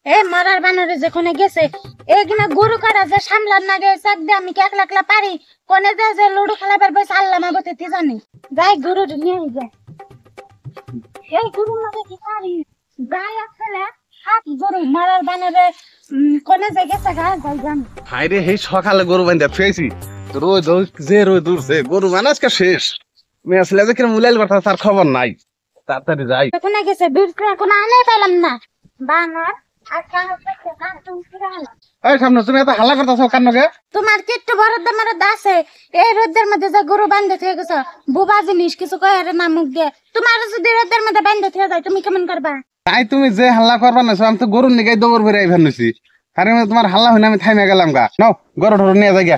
এ মারার বানরে যেখানে গেছে এখানে গরু কাটা যে সামলার না গেছে একদম আমি কি একলা একলা পারি কোনে যে লুডো খেলাবার বসে আল্লাহ মাবতে তি জানি যাই গরু নিয়ে যায় এই গরু লাগে কি পারি যাই আসলে হাত গরু মারার বানরে কোনে যে গেছে গা যাই জানি হাইরে এই সকালে গরু বান্ধা ফেয়েছি রোদ যে রোদ উঠছে গরু মানে আজকে শেষ আমি আসলে যে কিরম মুলাইল কথা তার খবর নাই তাড়াতাড়ি যাই কোনে গেছে বিরক্ত কোনো আনে পেলাম না বানর আর কাজ করতে কাজ তুমি এই সামনে তুমি এত হাল্লা করতেছো কার নগে? তোমার কি একটু বরদ মারদ আছে এই রোদের মধ্যে যে গরু বান্ধে থেকে গেছো বুবা জিনিস কিছু কয় আরে না মুখ দিয়ে তোমার যদি রোদের মধ্যে বান্ধে থেকে যায় তুমি কেমন করবা তাই তুমি যে হাল্লা করবা না আমি তো গরুর নিগাই দৌড় বেড়ে আইভার নিছি আরে তোমার হাল্লা হইনা আমি থাইমে গেলাম গা নাও গরু ঠরু নিয়ে যাই গা